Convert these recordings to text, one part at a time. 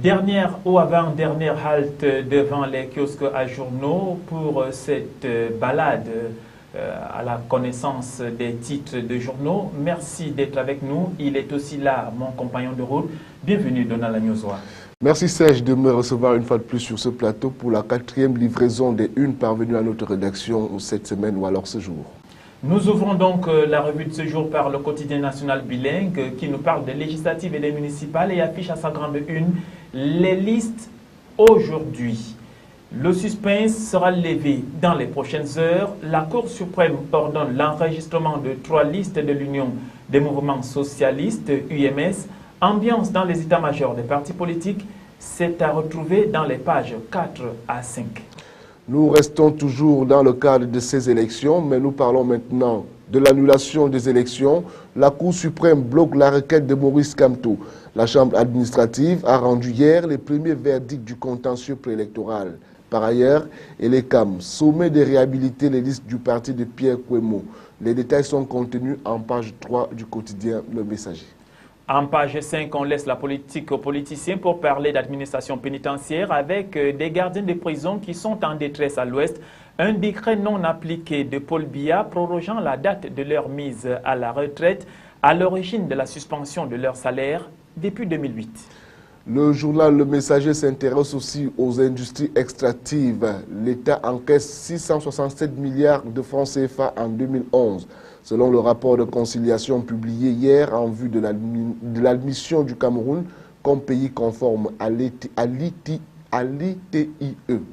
Dernière ou avant-dernière halte devant les kiosques à journaux pour cette balade à la connaissance des titres de journaux. Merci d'être avec nous. Il est aussi là, mon compagnon de route. Bienvenue, Donald Agnozoa. Merci Serge de me recevoir une fois de plus sur ce plateau pour la 4e livraison des unes parvenues à notre rédaction cette semaine ou alors ce jour. Nous ouvrons donc la revue de ce jour par le quotidien national bilingue qui nous parle des législatives et des municipales et affiche à sa grande une les listes aujourd'hui. Le suspense sera levé dans les prochaines heures. La Cour suprême ordonne l'enregistrement de 3 listes de l'Union des mouvements socialistes, UMS. Ambiance dans les états-majors des partis politiques, c'est à retrouver dans les pages 4 à 5. Nous restons toujours dans le cadre de ces élections, mais nous parlons maintenant de l'annulation des élections. La Cour suprême bloque la requête de Maurice Kamto. La Chambre administrative a rendu hier les premiers verdicts du contentieux préélectoral. Par ailleurs, ELECAM sommet de réhabiliter les listes du parti de Pierre Kouemo. Les détails sont contenus en page 3 du quotidien Le Messager. En page 5, on laisse la politique aux politiciens pour parler d'administration pénitentiaire avec des gardiens de prison qui sont en détresse à l'ouest. Un décret non appliqué de Paul Biya prorogeant la date de leur mise à la retraite à l'origine de la suspension de leur salaire depuis 2008. Le journal Le Messager s'intéresse aussi aux industries extractives. L'État encaisse 667 milliards de francs CFA en 2011. Selon le rapport de conciliation publié hier en vue de l'admission du Cameroun comme pays conforme à l'ITIE.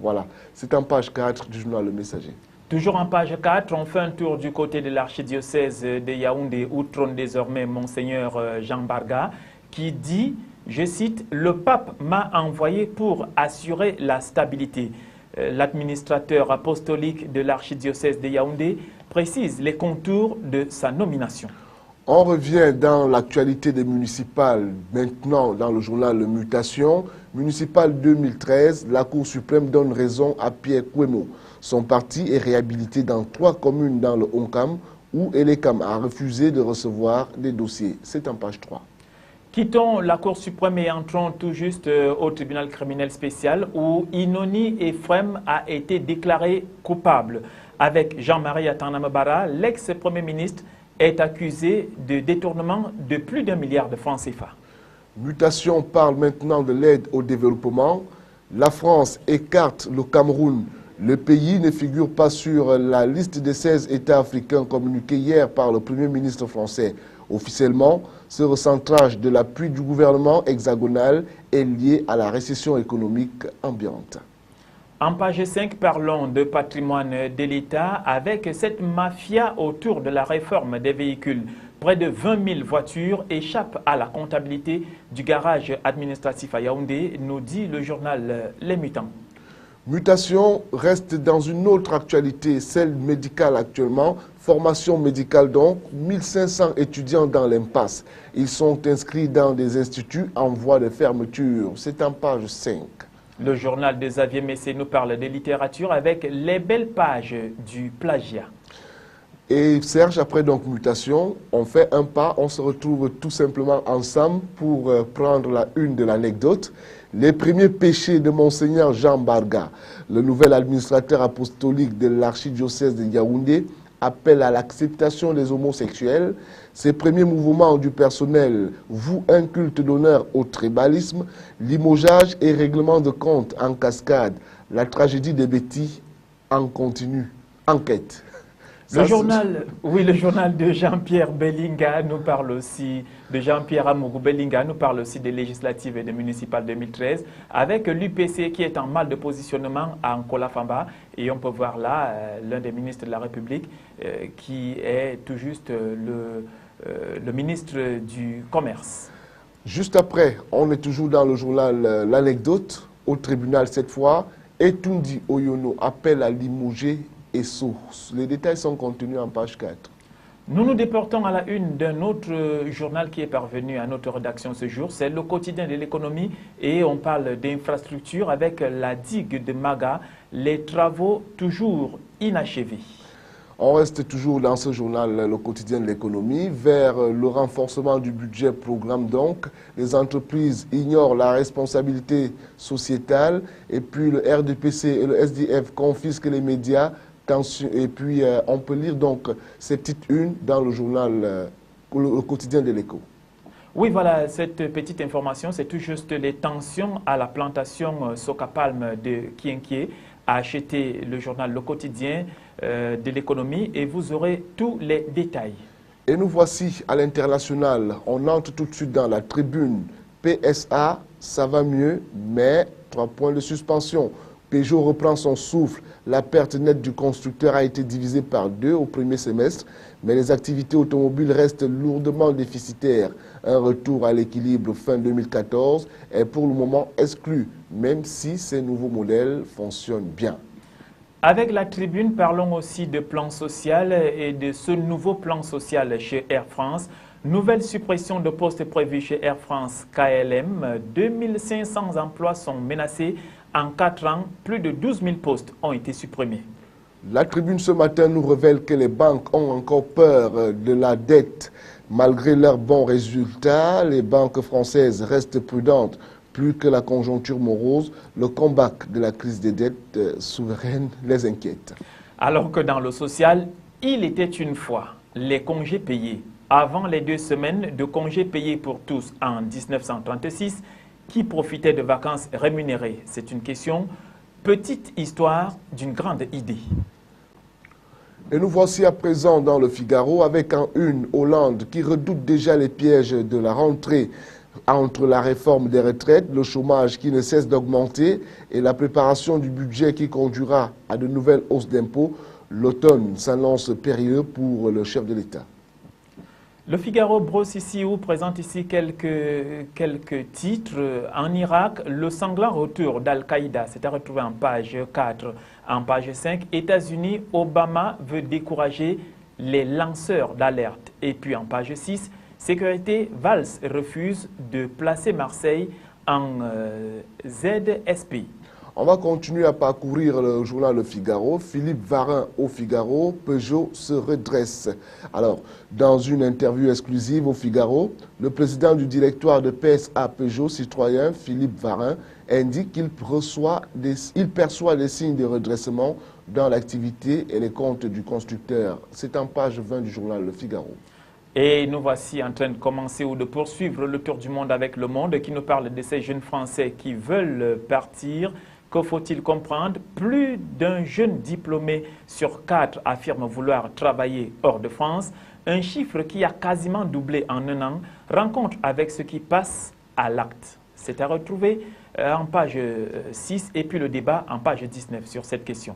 Voilà, c'est en page 4 du journal Le Messager. Toujours en page 4, on fait un tour du côté de l'archidiocèse de Yaoundé où trône désormais Monseigneur Jean Barga qui dit, je cite, « Le pape m'a envoyé pour assurer la stabilité ». L'administrateur apostolique de l'archidiocèse de Yaoundé précise les contours de sa nomination. On revient dans l'actualité des municipales, maintenant dans le journal Le Mutation. Municipal 2013, la Cour suprême donne raison à Pierre Kouemo. Son parti est réhabilité dans 3 communes dans le Onkam où ELECAM a refusé de recevoir des dossiers. C'est en page 3. Quittons la Cour suprême et entrons tout juste au tribunal criminel spécial où Inoni Ephraim a été déclaré coupable. Avec Jean-Marie Atanamabara, l'ex-premier ministre est accusé de détournement de plus d'1 milliard de francs CFA. Mutation parle maintenant de l'aide au développement. La France écarte le Cameroun. Le pays ne figure pas sur la liste des 16 États africains communiqués hier par le Premier ministre français. Officiellement, ce recentrage de l'appui du gouvernement hexagonal est lié à la récession économique ambiante. En page 5, parlons de patrimoine de l'État avec cette mafia autour de la réforme des véhicules. Près de 20 000 voitures échappent à la comptabilité du garage administratif à Yaoundé, nous dit le journal Les Mutants. Mutation reste dans une autre actualité, celle médicale actuellement. Formation médicale donc, 1500 étudiants dans l'impasse. Ils sont inscrits dans des instituts en voie de fermeture. C'est en page 5. Le journal de Xavier Messé nous parle de littérature avec les belles pages du plagiat. Et Serge, après donc Mutation, on fait un pas, on se retrouve tout simplement ensemble pour prendre la une de l'anecdote. Les premiers péchés de Monseigneur Jean Barga, le nouvel administrateur apostolique de l'archidiocèse de Yaoundé, appelle à l'acceptation des homosexuels. Ces premiers mouvements du personnel vouent un culte d'honneur au tribalisme, limogeage et règlement de compte en cascade. La tragédie de Betty en continue. Enquête. Le journal de Jean-Pierre Bellinga nous parle aussi, de Jean-Pierre Amougou Bellinga nous parle aussi des législatives et des municipales 2013 avec l'UPC qui est en mal de positionnement à Nkola Famba et on peut voir là l'un des ministres de la République qui est tout juste le ministre du Commerce. Juste après, on est toujours dans le journal L'Anecdote, au tribunal cette fois, Etundi Oyono appelle à limoger et source. Les détails sont contenus en page 4. Nous nous déportons à la une d'un autre journal qui est parvenu à notre rédaction ce jour. C'est le quotidien de l'économie et on parle d'infrastructures avec la digue de Maga, les travaux toujours inachevés. On reste toujours dans ce journal, le quotidien de l'économie, vers le renforcement du budget programme donc. Les entreprises ignorent la responsabilité sociétale et puis le RDPC et le SDF confisquent les médias. Et puis on peut lire donc ces petites unes dans le journal, le quotidien de l'écho. Oui, voilà, cette petite information, c'est tout juste les tensions à la plantation Soca Palm de Kienké, a acheté le journal Le Quotidien de l'économie et vous aurez tous les détails. Et nous voici à l'international. On entre tout de suite dans la tribune. PSA, ça va mieux, mais 3 points de suspension. Peugeot reprend son souffle. La perte nette du constructeur a été divisée par 2 au premier semestre, mais les activités automobiles restent lourdement déficitaires. Un retour à l'équilibre fin 2014 est pour le moment exclu, même si ces nouveaux modèles fonctionnent bien. Avec la tribune, parlons aussi de plan social et de ce nouveau plan social chez Air France. Nouvelle suppression de postes prévus chez Air France KLM. 2500 emplois sont menacés. En 4 ans, plus de 12 000 postes ont été supprimés. La tribune ce matin nous révèle que les banques ont encore peur de la dette. Malgré leurs bons résultats, les banques françaises restent prudentes. Plus que la conjoncture morose, le combat de la crise des dettes souveraines les inquiète. Alors que dans le social, il était une fois les congés payés. Avant les 2 semaines de congés payés pour tous en 1936, qui profitait de vacances rémunérées? C'est une question, petite histoire d'une grande idée. Et nous voici à présent dans le Figaro avec en une Hollande qui redoute déjà les pièges de la rentrée entre la réforme des retraites, le chômage qui ne cesse d'augmenter et la préparation du budget qui conduira à de nouvelles hausses d'impôts. L'automne s'annonce périlleux pour le chef de l'État. Le Figaro brosse ici ou présente ici quelques titres. En Irak, le sanglant retour d'Al-Qaïda s'est retrouvé en page 4. En page 5, États-Unis, Obama veut décourager les lanceurs d'alerte. Et puis en page 6, sécurité, Valls refuse de placer Marseille en ZSP. On va continuer à parcourir le journal Le Figaro. Philippe Varin au Figaro, Peugeot se redresse. Alors, dans une interview exclusive au Figaro, le président du directoire de PSA Peugeot Citroën, Philippe Varin, indique qu'il perçoit des signes de redressement dans l'activité et les comptes du constructeur. C'est en page 20 du journal Le Figaro. Et nous voici en train de commencer ou de poursuivre le tour du monde avec Le Monde qui nous parle de ces jeunes Français qui veulent partir. Que faut-il comprendre? Plus d'un jeune diplômé sur 4 affirme vouloir travailler hors de France. Un chiffre qui a quasiment doublé en 1 an. Rencontre avec ceux qui passent à l'acte. C'est à retrouver en page 6 et puis le débat en page 19 sur cette question.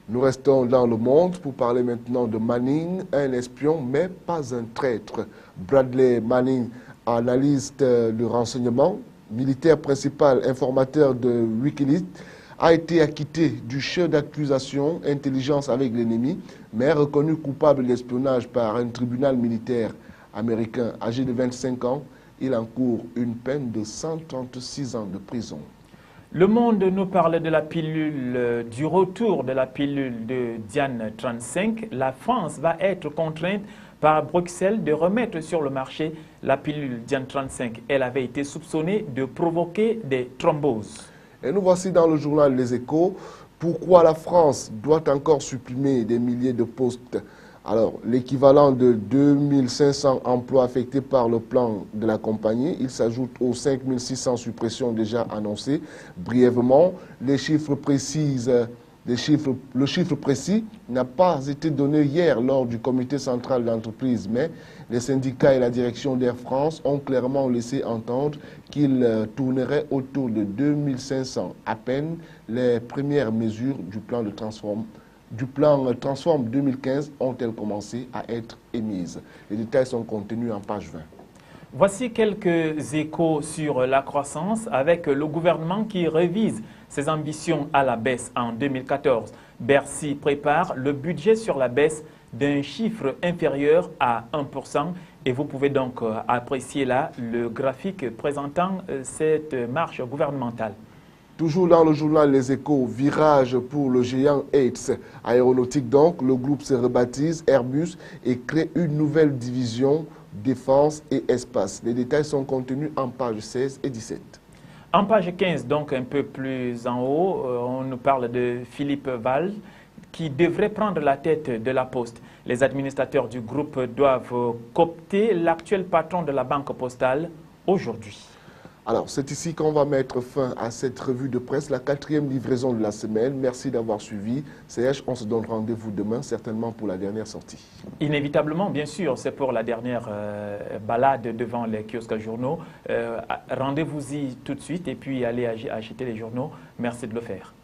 Nous restons dans Le Monde pour parler maintenant de Manning, un espion mais pas un traître. Bradley Manning, analyste de renseignement, militaire principal, informateur de Wikileaks, a été acquitté du chef d'accusation intelligence avec l'ennemi, mais reconnu coupable d'espionnage par un tribunal militaire américain. Âgé de 25 ans, il encourt une peine de 136 ans de prison. Le Monde nous parle de la pilule, du retour de la pilule de Diane 35. La France va être contrainte par Bruxelles de remettre sur le marché la pilule Diane 35. Elle avait été soupçonnée de provoquer des thromboses. Et nous voici dans le journal Les Échos. Pourquoi la France doit encore supprimer des milliers de postes? Alors, l'équivalent de 2500 emplois affectés par le plan de la compagnie, il s'ajoute aux 5600 suppressions déjà annoncées. Brièvement, le chiffre précis n'a pas été donné hier lors du comité central d'entreprise, mais les syndicats et la direction d'Air France ont clairement laissé entendre qu'ils tourneraient autour de 2500. À peine les premières mesures du plan Transform 2015 ont-elles commencé à être émises. Les détails sont contenus en page 20. Voici quelques échos sur la croissance avec le gouvernement qui révise ses ambitions à la baisse en 2014. Bercy prépare le budget sur la baisse d'un chiffre inférieur à 1%. Et vous pouvez donc apprécier là le graphique présentant cette marche gouvernementale. Toujours dans le journal Les Échos, virage pour le géant Yates Aéronautique. Donc, le groupe se rebaptise Airbus et crée une nouvelle division défense et espace. Les détails sont contenus en pages 16 et 17. En page 15, donc un peu plus en haut, on nous parle de Philippe Val qui devrait prendre la tête de la Poste. Les administrateurs du groupe doivent coopter l'actuel patron de la Banque postale aujourd'hui. Alors, c'est ici qu'on va mettre fin à cette revue de presse, la 4e livraison de la semaine. Merci d'avoir suivi. Serge, on se donne rendez-vous demain, certainement pour la dernière sortie. Inévitablement, bien sûr, c'est pour la dernière balade devant les kiosques journaux. Rendez-vous-y tout de suite et puis allez acheter les journaux. Merci de le faire.